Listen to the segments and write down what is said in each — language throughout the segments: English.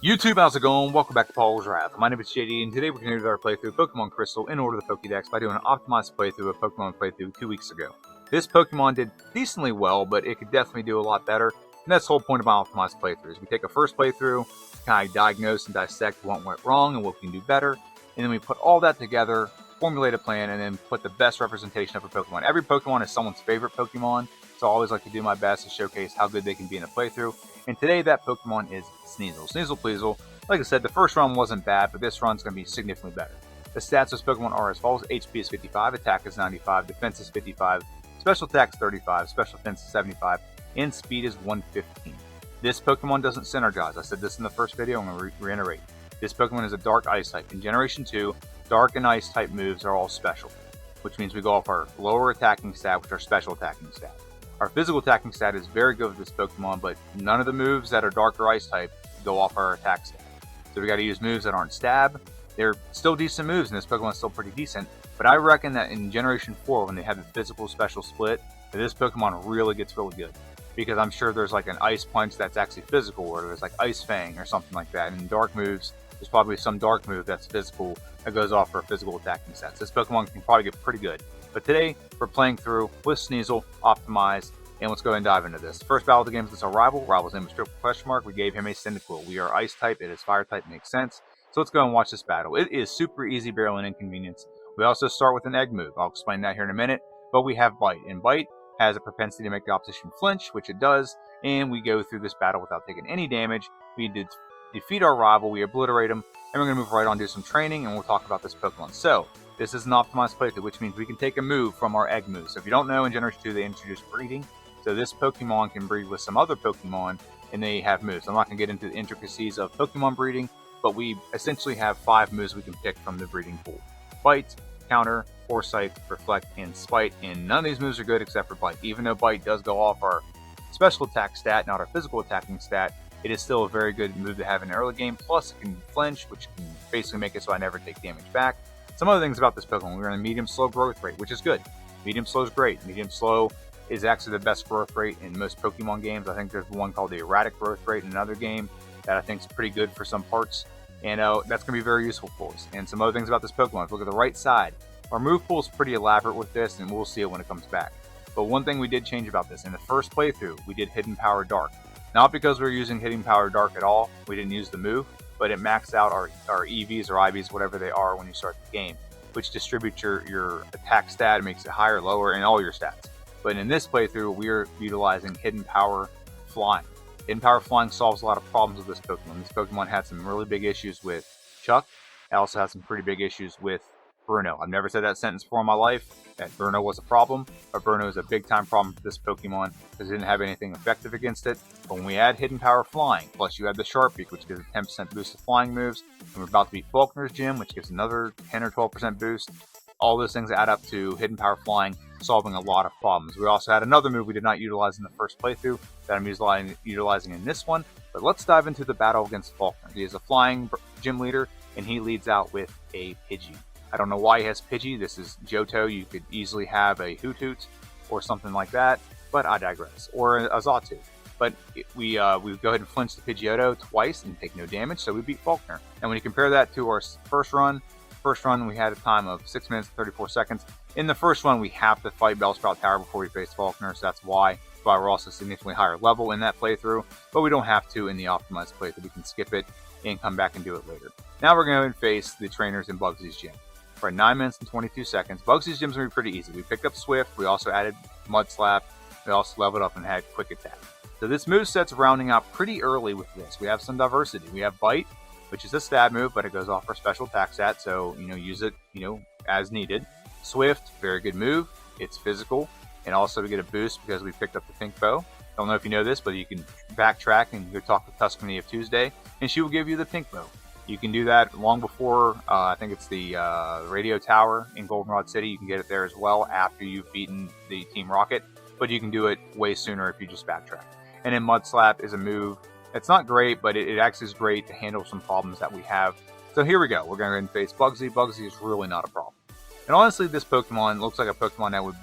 YouTube, how's it going? Welcome back to Paul's Wrath. My name is JD, and today we're going to do our playthrough of Pokémon Crystal in order the Pokédex by doing an optimized playthrough of Pokémon playthrough 2 weeks ago. This Pokémon did decently well, but it could definitely do a lot better, and that's the whole point of my optimized playthroughs. We take a first playthrough, kind of diagnose and dissect what went wrong and what we can do better, and then we put all that together, formulate a plan, and then put the best representation of a Pokémon. Every Pokémon is someone's favorite Pokémon, so I always like to do my best to showcase how good they can be in a playthrough. And today that Pokemon is Sneasel. Sneasel Pleasel. Like I said, the first run wasn't bad, but this run's going to be significantly better. The stats of this Pokemon are as follows. HP is 55, Attack is 95, Defense is 55, Special Attack is 35, Special Defense is 75, and Speed is 115. This Pokemon doesn't synergize. I said this in the first video, I'm going to reiterate. This Pokemon is a Dark Ice type. In Generation 2, Dark and Ice type moves are all special, which means we go off our lower attacking stat, which are special attacking stat. Our physical attacking stat is very good with this Pokemon, but none of the moves that are Dark or Ice type go off our attack stat. So we got to use moves that aren't stab. They're still decent moves, and this Pokemon is still pretty decent. But I reckon that in Generation 4, when they have the physical special split, that this Pokemon really gets really good. Because I'm sure there's like an Ice Punch that's actually physical, or there's like Ice Fang or something like that. And in Dark moves, there's probably some Dark move that's physical that goes off for physical attacking stats. This Pokemon can probably get pretty good. But today, we're playing through with Sneasel, optimized, and let's go ahead and dive into this. First battle of the game is against our rival. Rival's name is Triple Question Mark. We gave him a Cyndaquil. We are Ice type. It is Fire type. Makes sense. So let's go and watch this battle. It is super easy, barely an inconvenience. We also start with an Egg move. I'll explain that here in a minute. But we have Bite. And Bite has a propensity to make the opposition flinch, which it does. And we go through this battle without taking any damage. We did defeat our rival. We obliterate him. And we're going to move right on to do some training. And we'll talk about this Pokemon. So this is an optimized playthrough, which means we can take a move from our Egg move. So if you don't know, in Generation 2, they introduced breeding. So this Pokemon can breed with some other Pokemon, and they have moves. I'm not going to get into the intricacies of Pokemon breeding, but we essentially have 5 moves we can pick from the breeding pool. Bite, Counter, Foresight, Reflect, and Spite, and none of these moves are good except for Bite. Even though Bite does go off our special attack stat, not our physical attacking stat, it is still a very good move to have in the early game. Plus, it can flinch, which can basically make it so I never take damage back. Some other things about this Pokemon, we're in a medium-slow growth rate, which is good. Medium-slow is great. Medium-slow is actually the best growth rate in most Pokemon games. I think there's one called the erratic growth rate in another game that I think is pretty good for some parts, and that's going to be very useful for us. And some other things about this Pokemon, if you look at the right side, our move pool is pretty elaborate with this, and we'll see it when it comes back. But one thing we did change about this, in the first playthrough, we did Hidden Power Dark. Not because we were using Hidden Power Dark at all, we didn't use the move, but it maxed out our EVs or IVs, whatever they are when you start the game, which distributes your attack stat, makes it higher, lower, and all your stats. But in this playthrough, we're utilizing Hidden Power Flying. Hidden Power Flying solves a lot of problems with this Pokemon. This Pokemon had some really big issues with Chuck. It also has some pretty big issues with Bruno. I've never said that sentence before in my life, that Bruno was a problem, but Bruno is a big time problem for this Pokemon because it didn't have anything effective against it. But when we add Hidden Power Flying, plus you add the Sharp Beak, which gives a 10% boost to flying moves, and we're about to beat Faulkner's Gym, which gives another 10 or 12% boost. All those things add up to Hidden Power Flying, solving a lot of problems. We also had another move we did not utilize in the first playthrough that I'm utilizing in this one. But let's dive into the battle against Faulkner. He is a flying gym leader, and he leads out with a Pidgey. I don't know why he has Pidgey. This is Johto. You could easily have a Hoot Hoot or something like that, but I digress. Or a Xatu. But we go ahead and flinch the Pidgeotto twice and take no damage, so we beat Faulkner. And when you compare that to our first run we had a time of 6 minutes and 34 seconds. In the first one, we have to fight Bellsprout Tower before we face Faulkner, so that's why we're also significantly higher level in that playthrough, but we don't have to in the optimized playthrough. We can skip it and come back and do it later. Now we're going to face the trainers in Bugsy's gym. For 9 minutes and 22 seconds, Bugsy's gym's going to be pretty easy. We picked up Swift, we also added Mud Slap, we also leveled up and had Quick Attack. So this moveset's rounding out pretty early with this. We have some diversity. We have Bite, which is a stab move, but it goes off our special attack stat, so use it as needed. Swift, very good move. It's physical, and also we get a boost because we picked up the Pink Bow. Don't know if you know this, but you can backtrack and go talk to Tuscany of Tuesday, and she will give you the Pink Bow. You can do that long before, I think it's the Radio Tower in Goldenrod City. You can get it there as well after you've beaten the Team Rocket, but you can do it way sooner if you just backtrack. And then Mud Slap is a move. It's not great, but it actually is great to handle some problems that we have. So here we go. We're going to go ahead and face Bugsy. Bugsy is really not a problem. And honestly, this Pokemon looks like a Pokemon that would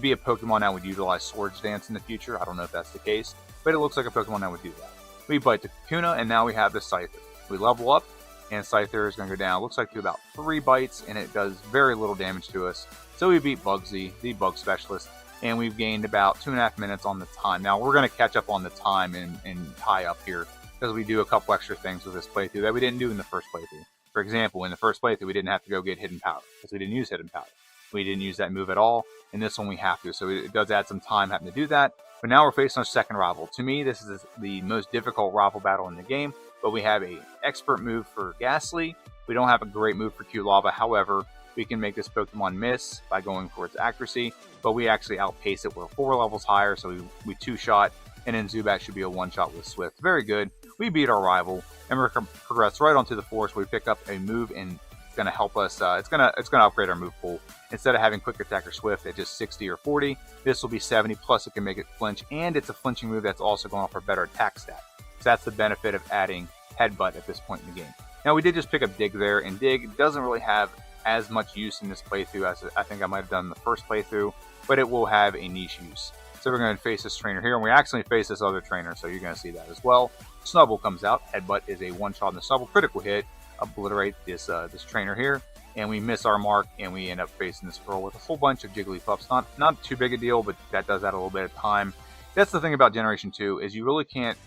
be a Pokemon that would utilize Swords Dance in the future. I don't know if that's the case, but it looks like a Pokemon that would do that. We bite the Kakuna, and now we have the Scyther. We level up, and Scyther is going to go down. Looks like to about 3 bites, and it does very little damage to us. So we beat Bugsy, the bug specialist, and we've gained about 2.5 minutes on the time. Now we're going to catch up on the time and tie up here, because we do a couple extra things with this playthrough that we didn't do in the first playthrough. For example, in the first playthrough, we didn't have to go get Hidden Power, because we didn't use Hidden Power. We didn't use that move at all. In this one, we have to, so it does add some time having to do that. But now we're facing our second rival. To me, this is the most difficult rival battle in the game, but we have an expert move for Ghastly. We don't have a great move for Q-Lava. However, we can make this Pokemon miss by going for its accuracy, but we actually outpace it. We're 4 levels higher, so we 2-shot, and then Zubat should be a 1-shot with Swift. Very good. We beat our rival, and we're going to progress right onto the forest where we pick up a move, and it's going to help us. It's going to upgrade our move pool. Instead of having Quick Attack or Swift at just 60 or 40, this will be 70, plus it can make it flinch, and it's a flinching move that's also going to offer better attack stat. So that's the benefit of adding Headbutt at this point in the game. Now we did just pick up Dig there, and Dig doesn't really have as much use in this playthrough as I think I might have done in the first playthrough, but it will have a niche use. So we're going to face this trainer here, and we actually face this other trainer, so you're going to see that as well. Snubble comes out. Headbutt is a 1-shot on the Snubble. Critical hit. Obliterate this trainer here, and we miss our mark, and we end up facing this girl with a whole bunch of Jigglypuffs. Not too big a deal, but that does add a little bit of time. That's the thing about Generation 2, is you really can't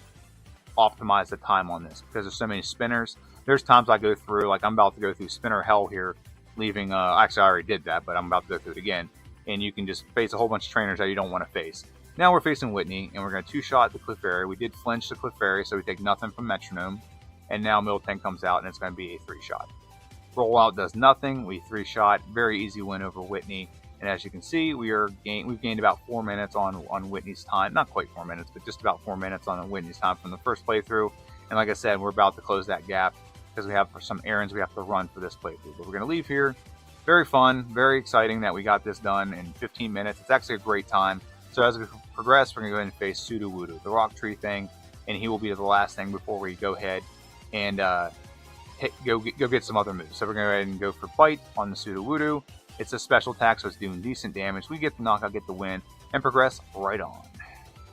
optimize the time on this because there's so many spinners. There's times I go through, like I'm about to go through spinner hell here, leaving, actually I already did that, but I'm about to go through it again, and you can just face a whole bunch of trainers that you don't want to face. Now we're facing Whitney, and we're going to 2-shot the Clefairy. We did flinch the Clefairy, so we take nothing from Metronome, and now Miltank comes out, and it's going to be a 3-shot. Rollout does nothing. We 3-shot. Very easy win over Whitney. And as you can see, we've gained about 4 minutes on Whitney's time. Not quite 4 minutes, but just about 4 minutes on Whitney's time from the first playthrough. And like I said, we're about to close that gap because we have some errands we have to run for this playthrough. But we're going to leave here. Very fun, very exciting that we got this done in 15 minutes. It's actually a great time. So as we progress, we're going to go ahead and face Sudowoodo, the rock tree thing. And he will be the last thing before we go ahead and go get some other moves. So we're going to go ahead and go for Bite on the Sudowoodo. It's a special attack, so it's doing decent damage. We get the knockout, get the win, and progress right on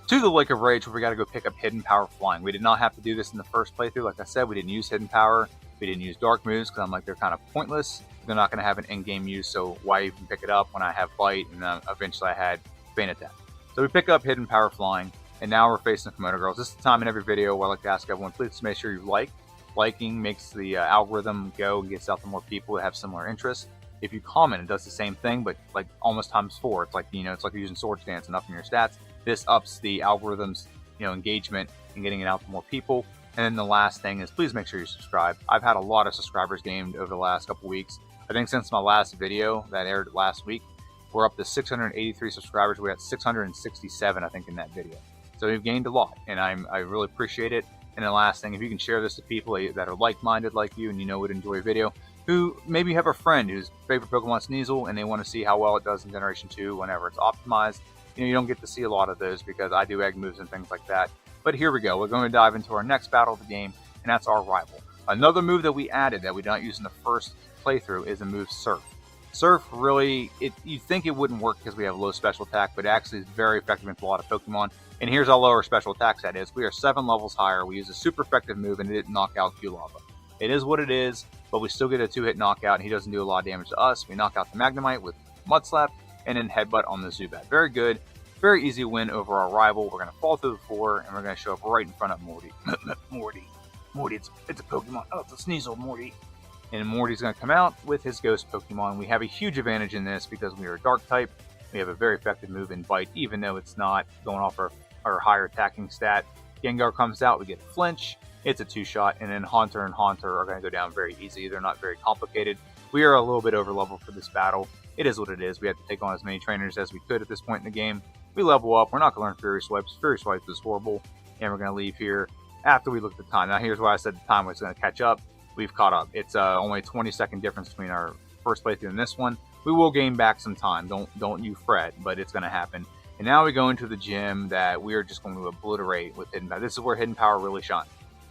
to the Lake of Rage, where we got to go pick up Hidden Power Flying. We did not have to do this in the first playthrough. Like I said, we didn't use Hidden Power. We didn't use Dark moves because I'm like, they're kind of pointless. They're not going to have an in-game use, so why even pick it up when I have Bite, and then eventually I had Feint Attack. So we pick up Hidden Power Flying, and now we're facing the Komodo Girls. This is the time in every video where I like to ask everyone, please make sure you like. Liking makes the algorithm go and gets out to more people that have similar interests. If you comment, it does the same thing, but like almost times 4. It's like, it's like using Sword Stance and upping your stats. This ups the algorithm's, engagement and getting it out to more people. And then the last thing is, please make sure you subscribe. I've had a lot of subscribers gained over the last couple weeks. I think since my last video that aired last week, we're up to 683 subscribers. We had 667, I think, in that video. So we've gained a lot, and I really appreciate it. And the last thing, if you can share this to people that are like-minded like you and would enjoy a video, who maybe have a friend whose favorite Pokemon Sneasel and they want to see how well it does in Generation 2 whenever it's optimized. You don't get to see a lot of those because I do egg moves and things like that. But here we go. We're going to dive into our next battle of the game, and that's our rival. Another move that we added that we don't use in the first playthrough is the move Surf. Surf really, you'd think it wouldn't work because we have low special attack, but it actually is very effective against a lot of Pokemon. And here's how low our special attack stat is. We are 7 levels higher. We use a super effective move, and it didn't knock out Q-Lava. It is what it is, but we still get a 2-hit knockout, and he doesn't do a lot of damage to us. We knock out the Magnemite with Mud Slap, and then Headbutt on the Zubat. Very good. Very easy win over our rival. We're going to fall through the floor, and we're going to show up right in front of Morty. Morty, it's a Pokemon. Oh, it's a Sneasel, Morty. And Morty's going to come out with his Ghost Pokemon. We have a huge advantage in this because we are a Dark type. We have a very effective move in Bite, even though it's not going off our higher attacking stat. Gengar comes out, we get a flinch. It's a 2-shot, and then Haunter and Haunter are going to go down very easy. They're not very complicated. We are a little bit over level for this battle. It is what it is. We have to take on as many trainers as we could at this point in the game. We level up. We're not going to learn Fury Swipes. Fury Swipes is horrible, and we're going to leave here after we look at the time. Now, here's why I said the time was going to catch up. We've caught up. It's only a 20-second difference between our first playthrough and this one. We will gain back some time. Don't you fret, but it's going to happen. And now we go into the gym that we are just going to obliterate with Hidden Power. This is where Hidden Power really shines.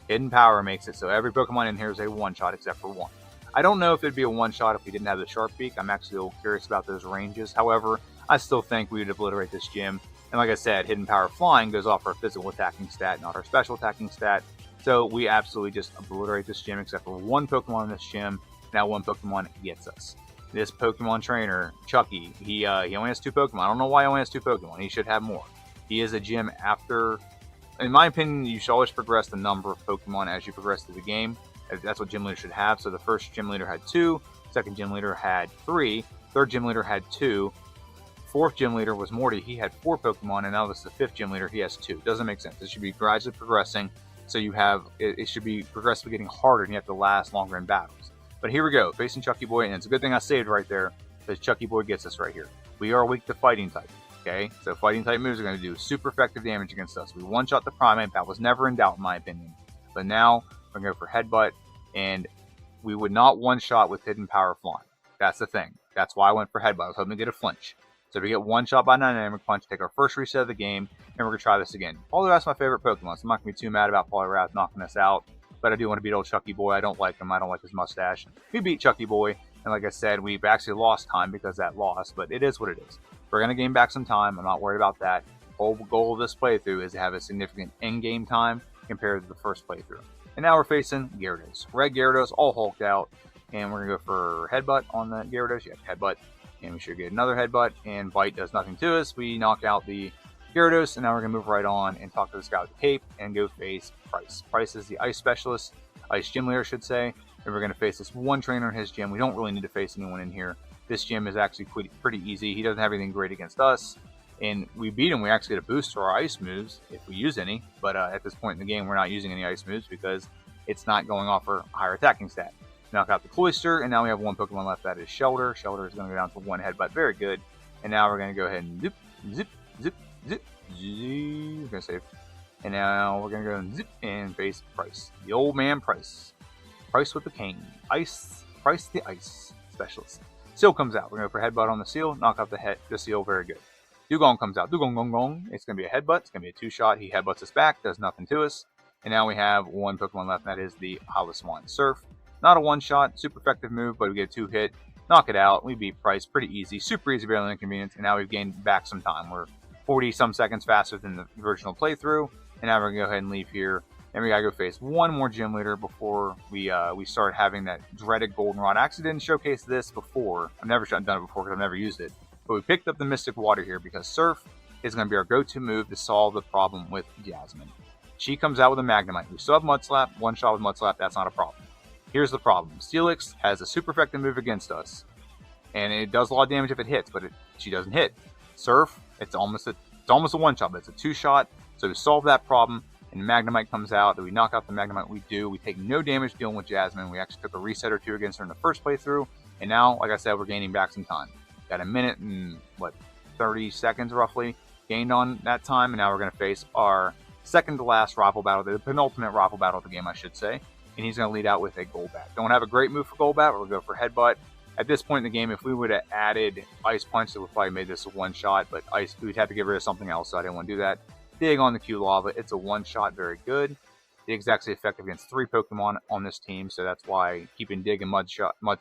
Hidden Power makes it so every Pokemon in here is a 1-shot except for one. I don't know if it'd be a 1-shot if we didn't have the Sharp Beak. I'm actually a little curious about those ranges. However, I still think we would obliterate this gym. And like I said, Hidden Power Flying goes off our physical attacking stat, not our special attacking stat. So we absolutely just obliterate this gym, except for one Pokemon in this gym. Now one Pokemon gets us. This Pokemon trainer, Chucky, he only has 2 Pokemon. I don't know why he only has 2 Pokemon. He should have more. He is a gym after... In my opinion, you should always progress the number of Pokemon as you progress through the game. That's what gym leader should have. So the first gym leader had 2, second gym leader had 3, third gym leader had 2, fourth gym leader was Morty. He had 4 Pokemon, and now this is the 5th gym leader. He has 2. Doesn't make sense. It should be gradually progressing. So you have it should be progressively getting harder, and you have to last longer in battles. But here we go, facing Chucky Boy, and it's a good thing I saved right there, because Chucky Boy gets us right here. We are weak to fighting type. Okay, so fighting type moves are going to do super effective damage against us. We one-shot the Primate. That was never in doubt in my opinion. But now we're going to go for Headbutt, and we would not one-shot with Hidden Power Flying. That's the thing. That's why I went for Headbutt. I was hoping to get a flinch. So if we get one-shot by Dynamic Punch, take our first reset of the game, and we're going to try this again. Poliwrath's my favorite Pokemon, so I'm not going to be too mad about Poliwrath knocking us out. But I do want to beat old Chucky Boy. I don't like him. I don't like his mustache. We beat Chucky Boy, and like I said, we've actually lost time because of that loss, but it is what it is. We're going to gain back some time. I'm not worried about that. The whole goal of this playthrough is to have a significant in-game time compared to the first playthrough. And now we're facing Gyarados. Red Gyarados, all hulked out. And we're going to go for Headbutt on the Gyarados. Yeah, Headbutt. And we should get another Headbutt. And Bite does nothing to us. We knock out the Gyarados. And now we're going to move right on and talk to this guy with the cape and go face Price. Price is the Ice Specialist. Ice Gym Leader, I should say. And we're going to face this one trainer in his gym. We don't really need to face anyone in here. This gym is actually pretty easy. He doesn't have anything great against us. And we beat him. We actually get a boost to our ice moves if we use any. But at this point in the game, we're not using any ice moves because it's not going off our higher attacking stat. Knock out the Cloyster, and now we have one Pokemon left. That is Shelter. Shelter is going to go down to 1 Headbutt. Very good. And now we're going to go ahead and zip, zip, zip, zip, zip. We're going to save. And now we're going to go and zip and face Price. The old man Price. Price with the cane. Price the Ice Specialist. Seal comes out. We're going to go for Headbutt on the Seal. Knock out the Seal. Very good. Dugong comes out. Dugong gong gong. It's going to be a Headbutt. It's going to be a 2-shot. He headbutts us back. Does nothing to us. And now we have one Pokemon left. And that is the Holoswan Surf. Not a 1-shot. Super effective move, but we get a 2-hit. Knock it out. We beat Price. Pretty easy. Super easy, barely inconvenience. And now we've gained back some time. We're 40-some seconds faster than the original playthrough. And now we're going to go ahead and leave here. And we gotta go face one more gym leader before we start having that dreaded Goldenrod. I actually didn't showcase this before. I've never done it before because I've never used it. But we picked up the Mystic Water here because Surf is going to be our go-to move to solve the problem with Jasmine. She comes out with a Magnemite. We still have Mud Slap. 1 shot with Mud Slap, that's not a problem. Here's the problem. Steelix has a super effective move against us. And it does a lot of damage if it hits, but she doesn't hit. Surf, it's almost a 1-shot, but it's a 2-shot. So to solve that problem, and Magnemite comes out, that we knock out the Magnemite, we do. We take no damage dealing with Jasmine. We actually took a reset or 2 against her in the first playthrough. And now, like I said, we're gaining back some time. Got a minute and, 30 seconds roughly gained on that time. And now we're going to face our second to last rival battle, the penultimate rival battle of the game, I should say. And he's going to lead out with a Golbat. Don't have a great move for Golbat, but we'll go for Headbutt. At this point in the game, if we would have added Ice Punch, it would probably made this a 1-shot. But we'd have to get rid of something else, so I didn't want to do that. Dig on the Q Lava. It's a 1-shot, very good. Dig's actually effective against 3 Pokemon on this team, so that's why keeping Dig and Mud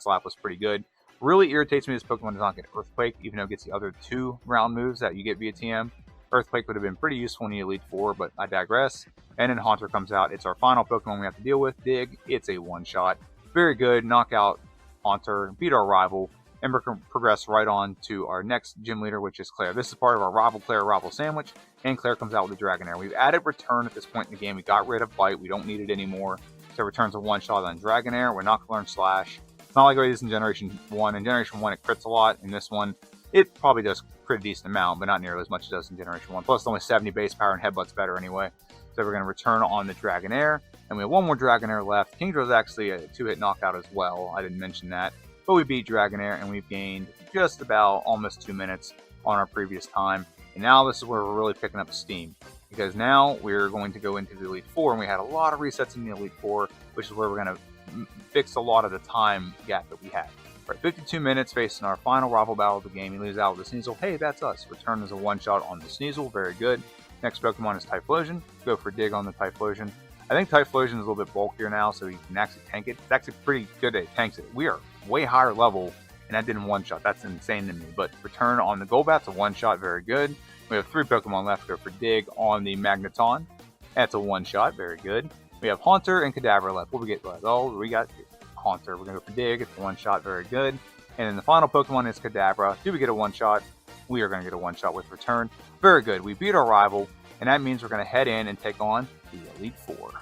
Slap was pretty good. Really irritates me this Pokemon does not get Earthquake, even though it gets the other 2 ground moves that you get via TM. Earthquake would have been pretty useful in the Elite Four, but I digress. And then Haunter comes out. It's our final Pokemon we have to deal with. Dig. It's a 1-shot. Very good. Knock out Haunter. Beat our rival. And we're going to progress right on to our next gym leader, which is Claire. This is part of our rival Claire sandwich, and Claire comes out with the Dragonair. We've added Return at this point in the game. We got rid of Bite. We don't need it anymore. So Return's a 1-shot on Dragonair. We're not going to learn Slash. It's not like it is in Generation 1. In Generation 1, it crits a lot. In this one, it probably does pretty decent amount, but not nearly as much as it does in Generation 1. Plus, it's only 70 base power, and Headbutt's better anyway. So we're going to return on the Dragonair. And we have one more Dragonair left. Kingdra's actually a 2-hit knockout as well. I didn't mention that. But we beat Dragonair, and we've gained just about almost 2 minutes on our previous time. And now this is where we're really picking up steam. Because now we're going to go into the Elite Four, and we had a lot of resets in the Elite Four, which is where we're going to fix a lot of the time gap that we had. Right, 52 minutes facing our final rival battle of the game. He leaves out with the Sneasel. Hey, that's us. Return is a 1-shot on the Sneasel. Very good. Next Pokemon is Typhlosion. Go for Dig on the Typhlosion. I think Typhlosion is a little bit bulkier now, so he can actually tank it. It's actually pretty good that it tanks it. We are way higher level, and that didn't 1-shot. That's insane to me. But Return on the Golbat's a 1-shot. Very good. We have 3 Pokemon left. Go for Dig on the Magneton. That's a one-shot. Very good. We have Haunter and Kadabra left. What do we get left? Oh, we got Haunter. We're going to go for Dig. It's a one-shot. Very good. And then the final Pokemon is Kadabra. Do we get a one-shot? We are going to get a one-shot with Return. Very good. We beat our rival, and that means we're going to head in and take on the Elite Four.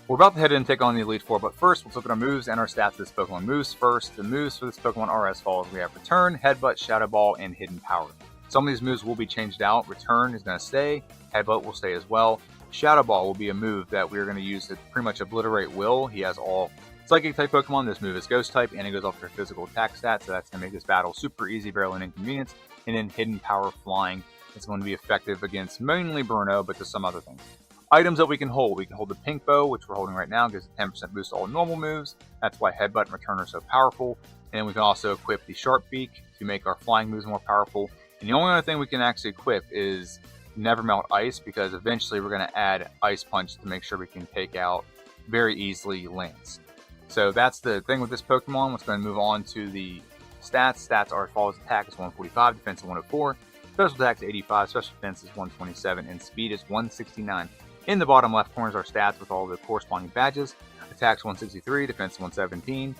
We're about to head in and take on the Elite Four, but first, let's look at our moves and our stats of this Pokemon. Moves first. The moves for this Pokemon are as follows. We have Return, Headbutt, Shadow Ball, and Hidden Power. Some of these moves will be changed out. Return is going to stay. Headbutt will stay as well. Shadow Ball will be a move that we're going to use to pretty much obliterate Will. He has all Psychic type Pokemon. This move is Ghost type, and it goes off your physical attack stat, so that's going to make this battle super easy, barely an inconvenience. And then Hidden Power Flying is going to be effective against mainly Bruno, but to some other things. Items that we can hold. We can hold the Pink Bow, which we're holding right now, gives a 10% boost to all normal moves. That's why Headbutt and Return are so powerful. And then we can also equip the Sharp Beak to make our flying moves more powerful. And the only other thing we can actually equip is Never Melt Ice, because eventually we're going to add Ice Punch to make sure we can take out very easily Lance. So that's the thing with this Pokemon. Let's go and move on to the stats. Stats are as follows. Attack is 145, defense is 104, special attack is 85, special defense is 127, and speed is 169. In the bottom left corner is our stats with all the corresponding badges. Attack is 163, defense is 117,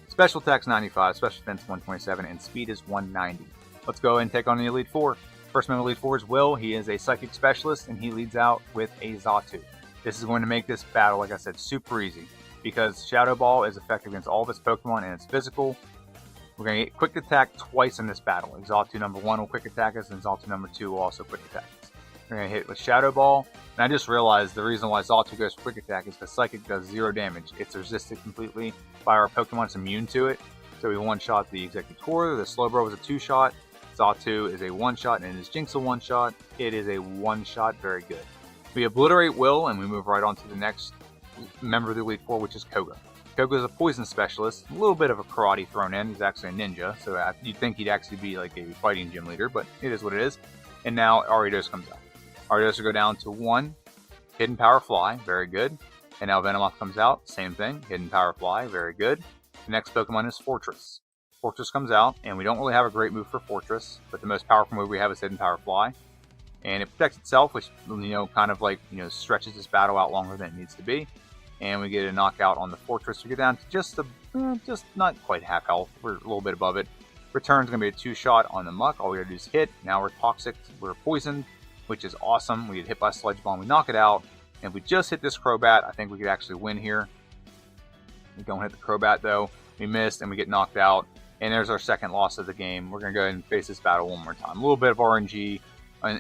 special attack is 95, special defense is 127, and speed is 190. Let's go and take on the Elite Four. First member of Elite Four is Will. He is a Psychic Specialist, and he leads out with a Xatu. This is going to make this battle, like I said, super easy, because Shadow Ball is effective against all of its Pokemon, and it's physical. We're going to get Quick Attack twice in this battle. Xatu number 1 will Quick Attack us, and Xatu number 2 will also Quick Attack us. We're going to hit with Shadow Ball, and I just realized the reason why Xatu goes for Quick Attack is because Psychic does 0 damage. It's resisted completely by our Pokemon. It's immune to it. So we one-shot the Executor. The Slowbro was a 2-shot. Xatu is a 1-shot, and is Jinx a 1-shot? It is a 1-shot. Very good. We obliterate Will, and we move right on to the next member of the Elite Four, which is Koga. Koga is a poison specialist, a little bit of a karate thrown in. He's actually a ninja, so you'd think he'd actually be like a fighting gym leader, but it is what it is. And now Ariados comes out. Ariados will go down to 1, Hidden Power Fly, very good. And now Venomoth comes out, same thing, Hidden Power Fly, very good. The next Pokemon is Fortress. Fortress comes out, and we don't really have a great move for Fortress, but the most powerful move we have is Hidden Power Fly. And it protects itself, which, kind of like, stretches this battle out longer than it needs to be. And we get a knockout on the Fortress. We get down to just not quite half health. We're a little bit above it. Return's going to be a 2-shot on the Muck. All we got to do is hit. Now we're toxic. We're poisoned, which is awesome. We get hit by Sludge Bomb. We knock it out. And if we just hit this Crobat, I think we could actually win here. We don't hit the Crobat, though. We missed, and we get knocked out. And there's our second loss of the game. We're going to go ahead and face this battle one more time. A little bit of RNG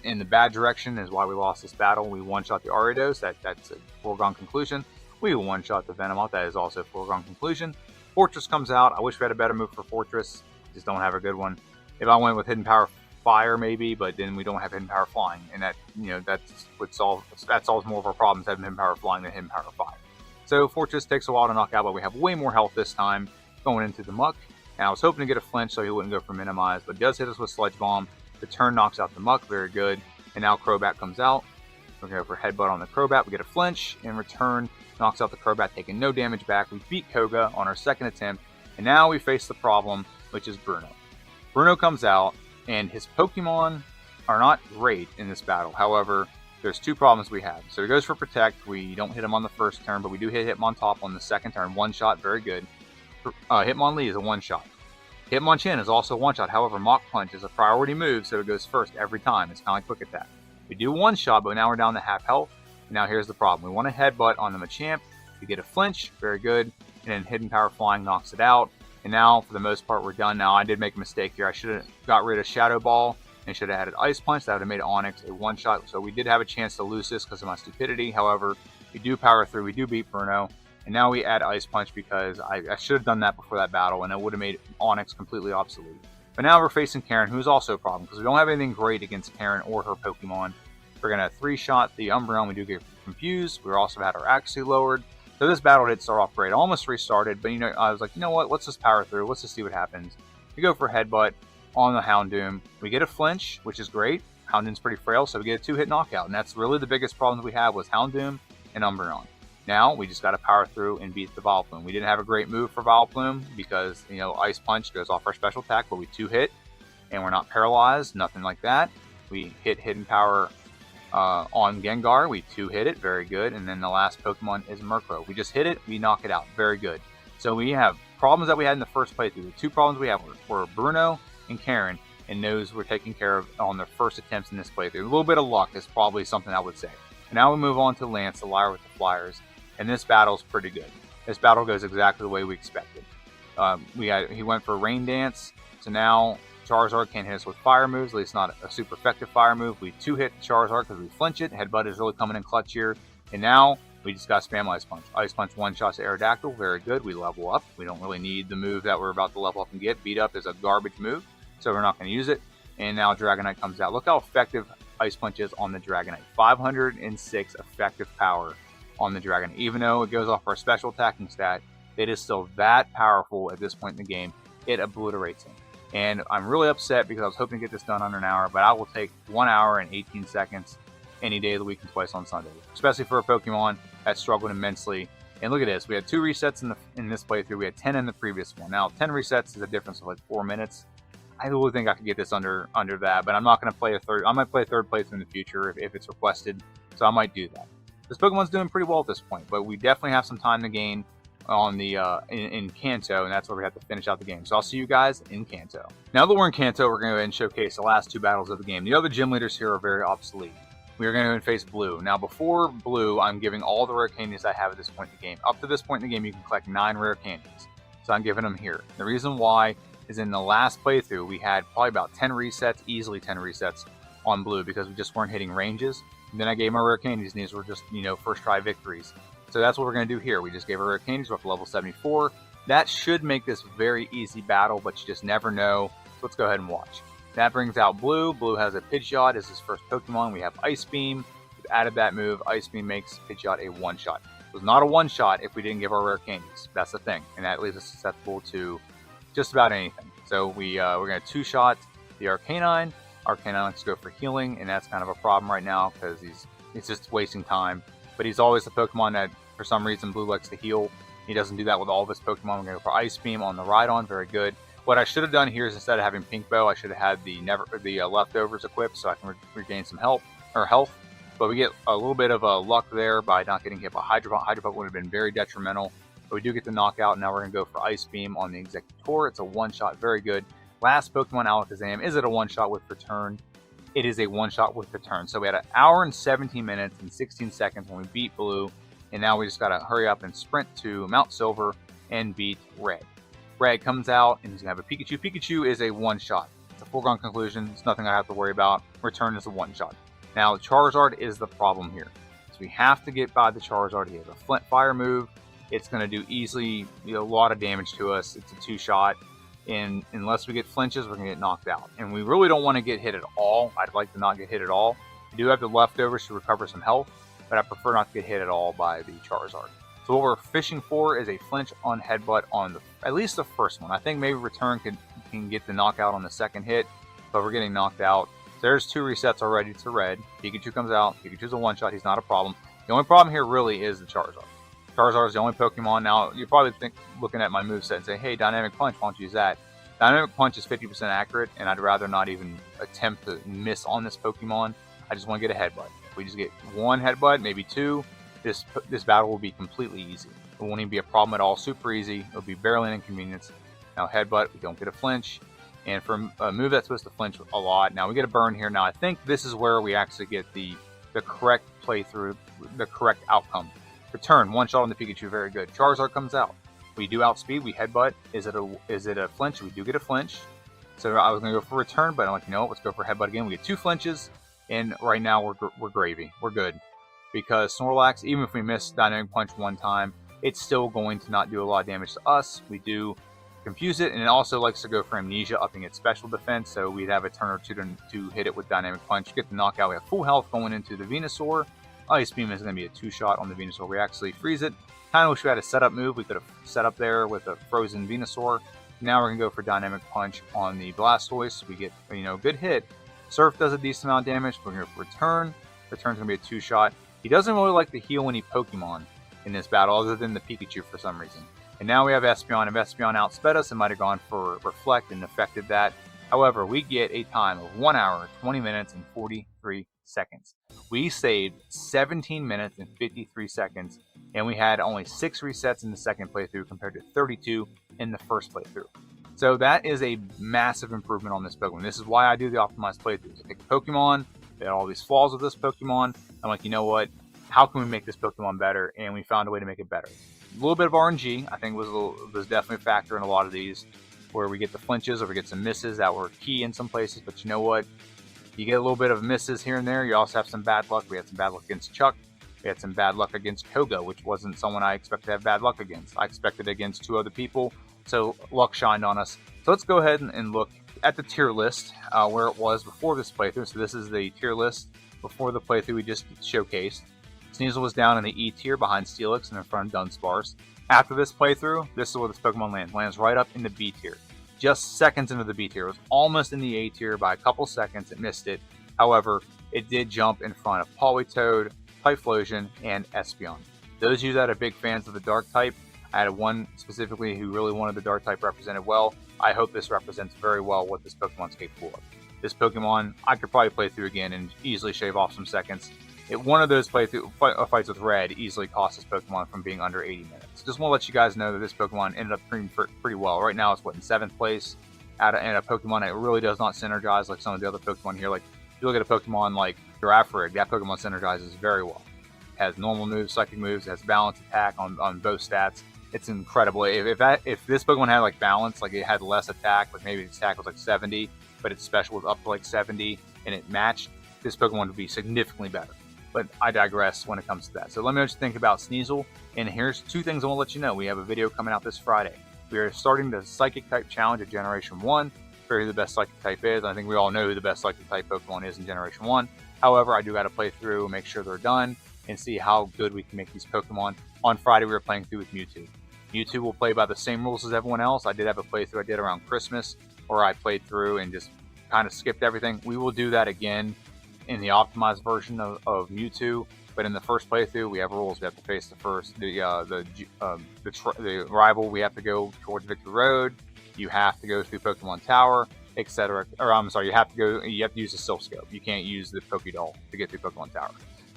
in the bad direction is why we lost this battle. We one-shot the Ariados. That's a foregone conclusion. We one-shot the Venomoth. That is also a foregone conclusion. Fortress comes out. I wish we had a better move for Fortress. Just don't have a good one. If I went with Hidden Power Fire, maybe, but then we don't have Hidden Power Flying, and that solves more of our problems having Hidden Power Flying than Hidden Power Fire. So Fortress takes a while to knock out, but we have way more health this time going into the Muck. And I was hoping to get a flinch so he wouldn't go for Minimize, but he does hit us with Sludge Bomb. The turn knocks out the Muck, very good. And now Crobat comes out. We're going to go for Headbutt on the Crobat. We get a flinch. In return, knocks out the Crobat, taking no damage back. We beat Koga on our second attempt. And now we face the problem, which is Bruno. Bruno comes out, and his Pokemon are not great in this battle. However, there's 2 problems we have. So he goes for Protect. We don't hit him on the first turn, but we do hit Hitmontop on the second turn. 1-shot, very good. Hitmonlee is a 1-shot. Hitmonchan is also a 1-shot. However, Mach Punch is a priority move, so it goes first every time. It's kind of like Quick Attack. We do 1-shot, but now we're down to half health. And now here's the problem. We want a Headbutt on the Machamp. We get a flinch, very good. And then Hidden Power Flying knocks it out. And now, for the most part, we're done. Now, I did make a mistake here. I should have got rid of Shadow Ball and should have added Ice Punch. That would have made Onix a 1-shot. So we did have a chance to lose this because of my stupidity. However, we do power through. We do beat Bruno. And now we add Ice Punch because I should have done that before that battle, and it would have made Onix completely obsolete. But now we're facing Karen, who's also a problem, because we don't have anything great against Karen or her Pokemon. We're going to 3-shot the Umbreon. We do get confused. We also had our accuracy lowered. So this battle did start off great. I almost restarted, but I was like, you know what? Let's just power through. Let's just see what happens. We go for Headbutt on the Houndoom. We get a flinch, which is great. Houndoom's pretty frail, so we get a 2-hit knockout. And that's really the biggest problem we had was Houndoom and Umbreon. Now, we just got to power through and beat the Vileplume. We didn't have a great move for Vileplume because, Ice Punch goes off our special attack, but we 2-hit, and we're not paralyzed, nothing like that. We hit Hidden Power on Gengar. We 2-hit it, very good. And then the last Pokemon is Murkrow. We just hit it, we knock it out, very good. So we have problems that we had in the first playthrough. The two problems we have were Bruno and Karen, and those were taken care of on their first attempts in this playthrough. A little bit of luck is probably something I would say. Now we move on to Lance, the liar with the flyers, and this battle's pretty good. This battle goes exactly the way we expected. He went for Rain Dance, so now Charizard can't hit us with fire moves, at least not a super effective fire move. We 2-hit Charizard because we flinch it. Headbutt is really coming in clutch here. And now we just got spam Ice Punch. Ice Punch one-shots Aerodactyl, very good. We level up. We don't really need the move that we're about to level up and get. Beat Up is a garbage move, so we're not going to use it. And now Dragonite comes out. Look how effective Ice Punch is on the Dragonite. 506 effective power on the Dragonite. Even though it goes off our special attacking stat, it is still that powerful at this point in the game. It obliterates him. And I'm really upset because I was hoping to get this done under an hour, but I will take 1 hour and 18 seconds any day of the week and twice on Sunday, especially for a Pokemon that struggled immensely. And look at this, we had 2 resets in this playthrough. We had 10 in the previous one. Now 10 resets is a difference of like 4 minutes. I really think I could get this under that, but I'm not going to play a third. I might play a third playthrough in the future if it's requested, so I might do that. This Pokemon's doing pretty well at this point, but we definitely have some time to gain on the in Kanto, and that's where we have to finish out the game. So I'll see you guys in Kanto. Now that we're in Kanto, we're going to go ahead and showcase the last 2 battles of the game. The other gym leaders here are very obsolete. We are going to go and face Blue. Now before Blue, I'm giving all the rare candies I have at this point in the game. Up to this point in the game, you can collect 9 rare candies. So I'm giving them here. The reason why is in the last playthrough, we had probably about 10 resets, easily 10 resets on Blue because we just weren't hitting ranges. And then I gave my rare candies, and these were just, first try victories. So that's what we're going to do here. We just gave our rare candies. We're up to level 74. That should make this a very easy battle, but you just never know. So let's go ahead and watch. That brings out Blue. Blue has a Pidgeot as his first Pokemon. We have Ice Beam. We've added that move. Ice Beam makes Pidgeot a one-shot. It was not a one-shot if we didn't give our rare candies. That's the thing. And that leaves us susceptible to just about anything. So we're going to 2-shot the Arcanine. Arcanine likes to go for healing, and that's kind of a problem right now because he's just wasting time. But he's always the Pokemon that, for some reason, Blue likes to heal. He doesn't do that with all of his Pokemon. We're going to go for Ice Beam on the Rhydon. Very good. What I should have done here is instead of having Pink Bow, I should have had the leftovers equipped so I can regain some health. But we get a little bit of luck there by not getting hit by Hydro Pump. Hydro Pump would have been very detrimental. But we do get the knockout. Now we're going to go for Ice Beam on the Executor. It's a one-shot. Very good. Last Pokemon, Alakazam. Is it a one-shot with return? It is a one-shot with return. So we had an hour and 17 minutes and 16 seconds when we beat Blue. And now we just got to hurry up and sprint to Mount Silver and beat Red. Red comes out and he's going to have a Pikachu. Pikachu is a one-shot. It's a foregone conclusion. It's nothing I have to worry about. Return is a one-shot. Now, Charizard is the problem here. So we have to get by the Charizard. He has a Flint Fire move. It's going to do easily a lot of damage to us. It's a 2-shot. And unless we get flinches, we're going to get knocked out. And we really don't want to get hit at all. I'd like to not get hit at all. We do have the leftovers to recover some health, but I prefer not to get hit at all by the Charizard. So what we're fishing for is a flinch on Headbutt on at least the first one. I think maybe Return can get the knockout on the second hit, but we're getting knocked out. So there's 2 resets already to Red. Pikachu comes out. Pikachu's a one-shot. He's not a problem. The only problem here really is the Charizard. Charizard is the only Pokemon. Now, you're probably looking at my moveset and say, hey, Dynamic Punch, why don't you use that? Dynamic Punch is 50% accurate, and I'd rather not even attempt to miss on this Pokemon. I just want to get a Headbutt. If we just get 1 Headbutt, maybe 2, this battle will be completely easy. It won't even be a problem at all. Super easy. It'll be barely an inconvenience. Now, Headbutt, we don't get a flinch. And for a move that's supposed to flinch a lot, now we get a burn here. Now, I think this is where we actually get the correct playthrough, the correct outcome. Return, one-shot on the Pikachu, very good. Charizard comes out. We do outspeed, we Headbutt. Is it a flinch? We do get a flinch. So I was going to go for Return, but I'm like, let's go for Headbutt again. We get 2 flinches, and right now we're gravy. We're good. Because Snorlax, even if we miss Dynamic Punch one time, it's still going to not do a lot of damage to us. We do confuse it, and it also likes to go for Amnesia, upping its special defense, so we'd have a turn or two to hit it with Dynamic Punch, get the knockout. We have full health going into the Venusaur. Ice Beam is going to be a 2-shot on the Venusaur. We actually freeze it. Kind of wish we had a setup move. We could have set up there with a frozen Venusaur. Now we're going to go for Dynamic Punch on the Blastoise. We get, good hit. Surf does a decent amount of damage. We're going to go for Return. Return's going to be a 2-shot. He doesn't really like to heal any Pokemon in this battle, other than the Pikachu for some reason. And now we have Espeon. If Espeon outsped us, it might have gone for Reflect and affected that. However, we get a time of 1 hour, 20 minutes, and 43 seconds. We saved 17 minutes and 53 seconds, and we had only 6 resets in the second playthrough compared to 32 in the first playthrough. So that is a massive improvement on this Pokemon. This is why I do the optimized playthroughs. I pick a Pokemon, they had all these flaws with this Pokemon. I'm like, you know what? How can we make this Pokemon better? And we found a way to make it better. A little bit of RNG, I think, was definitely a factor in a lot of these, where we get the flinches or we get some misses that were key in some places. But you know what? You get a little bit of misses here and there. You also have some bad luck. We had some bad luck against Chuck. We had some bad luck against Koga, which wasn't someone I expected to have bad luck against. I expected it against 2 other people, so luck shined on us. So let's go ahead and look at the tier list where it was before this playthrough. So this is the tier list before the playthrough we just showcased. Sneasel was down in the E tier behind Steelix and in front of Dunsparce. After this playthrough, this is where this Pokemon lands. Lands right up in the B tier. Just seconds into the B tier. It was almost in the A tier by a couple seconds. It missed it. However, it did jump in front of Politoed, Typhlosion, and Espeon. Those of you that are big fans of the Dark type, I had one specifically who really wanted the Dark type represented well. I hope this represents very well what this Pokemon's capable of. This Pokemon, I could probably play through again and easily shave off some seconds. One of those fights with Red easily cost this Pokemon from being under 80 minutes. Just want to let you guys know that this Pokemon ended up pretty well. Right now it's in 7th place and a Pokemon that really does not synergize like some of the other Pokemon here. Like if you look at a Pokemon like Girafarig, that Pokemon synergizes very well. It has normal moves, psychic moves, it has balanced attack on both stats. It's incredible. If this Pokemon had like balance, like it had less attack, like maybe its attack was like 70, but its special was up to like 70, and it matched, this Pokemon would be significantly better. But I digress when it comes to that. So let me just think about Sneasel, and here's 2 things I want to let you know. We have a video coming out this Friday. We are starting the Psychic type challenge at Generation 1 for who the best Psychic type is. I think we all know who the best Psychic type Pokemon is in Generation 1. However, I do got to play through, make sure they're done, and see how good we can make these Pokemon. On Friday, we were playing through with Mewtwo. Mewtwo will play by the same rules as everyone else. I did have a playthrough I did around Christmas where I played through and just kind of skipped everything. We will do that again in the optimized version of Mewtwo, but in the first playthrough we have rules. We have to face the rival. We have to go towards Victory Road. You have to go through Pokemon Tower, etc. Or I'm sorry, you have to use the Silph Scope. You can't use the Pokédoll to get through Pokemon Tower.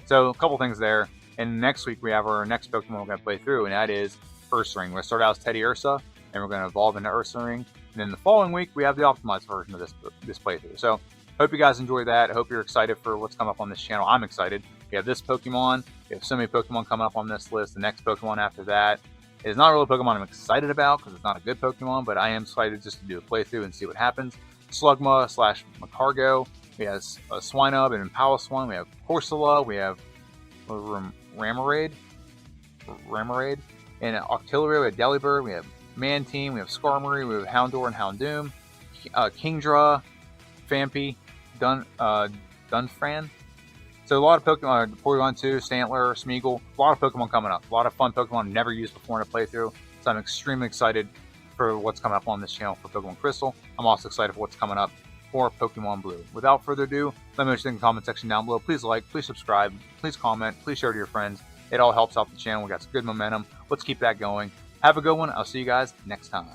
So a couple things there. And next week we have our next Pokemon we're going to play through, and that is Ursaring. We're going to start out as Teddy Ursa, and we're going to evolve into Ursaring. And then the following week we have the optimized version of this playthrough. So hope you guys enjoy that. I hope you're excited for what's coming up on this channel. I'm excited. We have this Pokemon. We have so many Pokemon coming up on this list. The next Pokemon after that is not really a Pokemon I'm excited about because it's not a good Pokemon, but I am excited just to do a playthrough and see what happens. Slugma / Macargo. We have Swinub and Impala-Swan. We have Corsola. We have Ramarade. And Octillery. We have Delibird. We have Mantine. We have Skarmory. We have Houndour and Houndoom. Kingdra. Phanpy. Dunfran. So a lot of Pokemon, Porygon 2, Stantler, Smeagol, a lot of Pokemon coming up. A lot of fun Pokemon I've never used before in a playthrough. So I'm extremely excited for what's coming up on this channel for Pokemon Crystal. I'm also excited for what's coming up for Pokemon Blue. Without further ado, let me know what you think in the comment section down below. Please like, please subscribe, please comment, please share to your friends. It all helps out the channel. We got some good momentum. Let's keep that going. Have a good one. I'll see you guys next time.